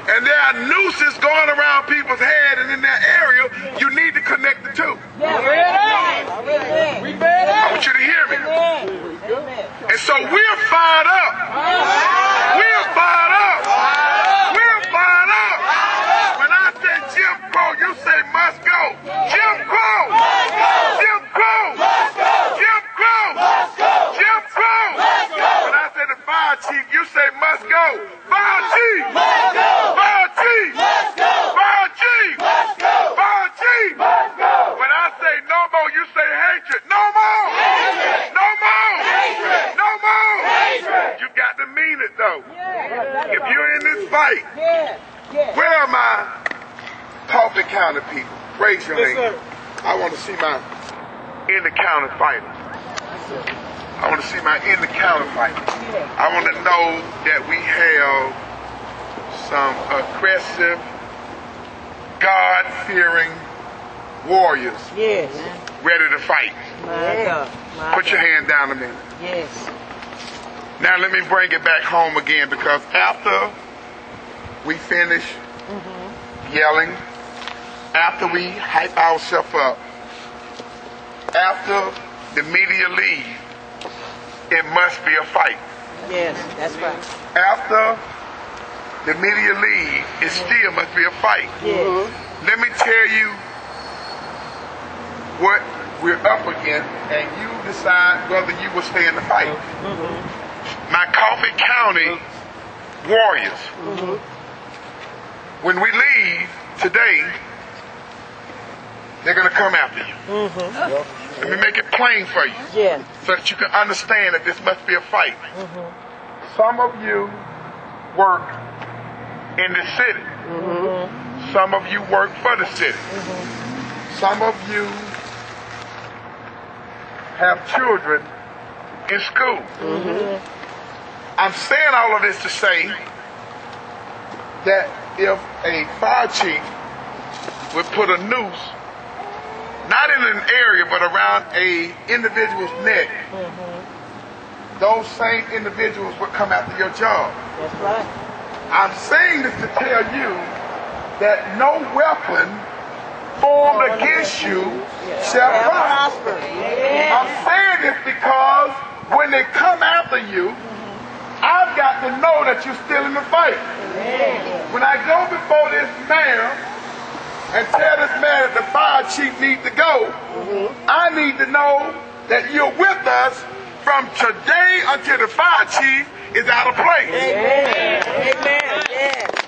and there are nooses going around people's head and in their area, you need to connect the two. I want you to hear me. And so we're fired up. We're fired up. We're fired up. When I say Jim Crow, you say must go. Jim Crow. Jim Crow. Jim Crow. Jim Crow. When I say the fire chief, you say must go. Fire chief. Fire chief. Fire chief. Fire chief. When I say no more, you say hatred. No more. No more. No more. You got to mean it though. If you're in this fight, where are my Coffee County people? Raise your hand. I want to see my in the county fighters. I want to see my in the county fighters. I want to know that we have some aggressive, God-fearing warriors ready to fight. Put your hand down a minute. Yes. Now let me bring it back home again, because after we finish yelling, after we hype ourselves up, after the media leave, it must be a fight. Yes, that's right. After the media leave, it still must be a fight. Yes. Let me tell you what we're up against, and you decide whether you will stay in the fight. My Coffee County warriors, when we leave today, they're going to come after you. Let me make it plain for you, so that you can understand that this must be a fight. Some of you work in the city. Some of you work for the city. Some of you have children in school. I'm saying all of this to say that if a fire chief would put a noose, not in an area, but around a individual's neck, those same individuals would come after your job. That's right. I'm saying this to tell you that no weapon formed against you shall prosper. I'm saying this because when they come after you, I've got to know that you're still in the fight. When I go before this mayor and tell this man that the fire chief needs to go, I need to know that you're with us from today until the fire chief is out of place.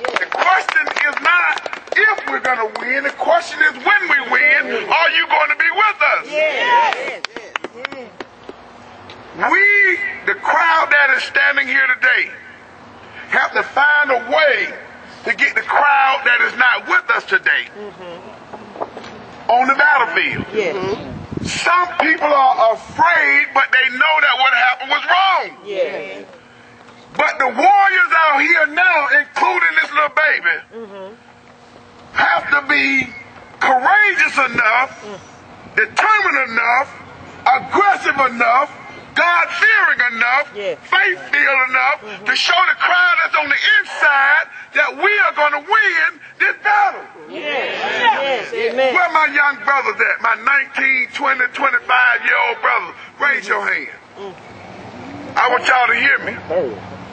The question is not if we're going to win. The question is when we win, are you going to be with us? We, the crowd that is standing here today, have to find a way to get the crowd that is not with us today on the battlefield. Some people are afraid, but they know that what happened was wrong. But the warriors out here now, including this little baby, have to be courageous enough, determined enough, aggressive enough, God-fearing enough, faith-filled enough to show the crowd that's on the inside that we are going to win this battle. Where my young brothers at? My 19, 20, 25-year-old brothers. Raise your hand. I want y'all to hear me.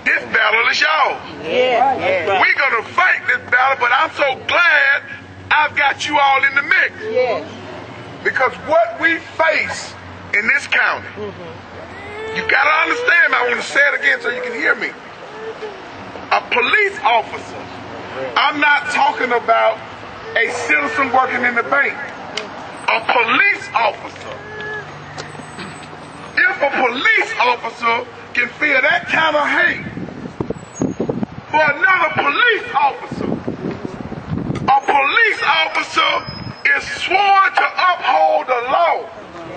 This battle is y'all. We're going to fight this battle, but I'm so glad I've got you all in the mix. Because what we face in this county, you got to understand, I want to say it again so you can hear me. A police officer, I'm not talking about a citizen working in the bank. A police officer. If a police officer can feel that kind of hate for another police officer, a police officer is sworn to uphold the law.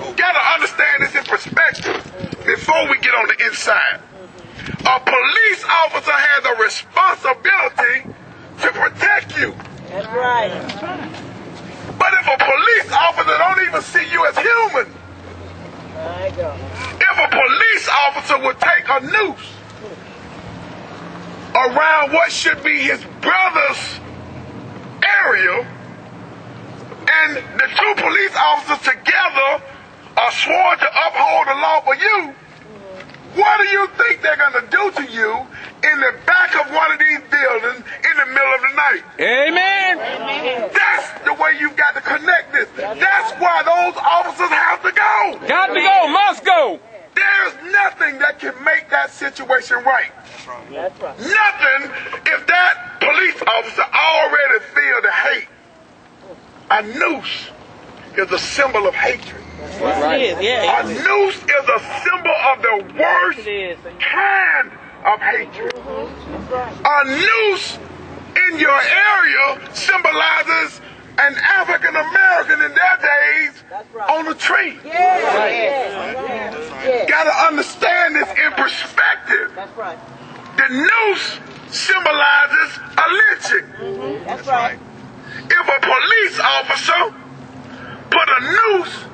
You got to understand this in perspective before we get on the inside. A police officer has a responsibility to protect you. That's right. But if a police officer don't even see you as human, if a police officer would take a noose around what should be his brother's area, and the two police officers together are sworn to uphold the law for you, what do you think they're going to do to you in the back of one of these buildings in the middle of the night? Amen. That's the way you've got to connect this. That's why those officers have to go. Got to go. Must go. There's nothing that can make that situation right. That's right. Nothing if that police officer already feel the hate. A noose is a symbol of hatred. Right. It is, yeah. A noose is a symbol of the worst kind of hatred. A noose in your area symbolizes an African American in their days on a tree. Got to understand this in perspective. That's right. The noose symbolizes a lynching. That's right. If a police officer put a noose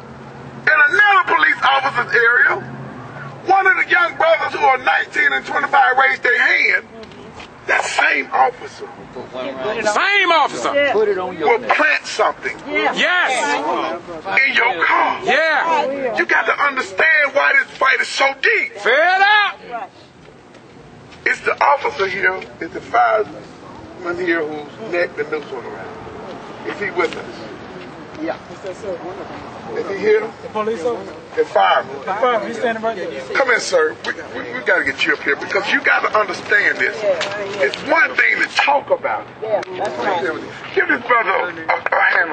in another police officer's area, one of the young brothers who are 19 and 25 raised their hand, that same officer will plant something Yes. in your car. Yeah. You got to understand why this fight is so deep. Fed up. It's the officer here, it's the fireman here whose neck the noose went around. Is he with us? Yeah. Is he here? The police officer. The fireman. The fireman, he's standing right there. Come in, sir. We got to get you up here because you got to understand this. It's one thing to talk about it. Yeah, that's right. Give this brother a hand.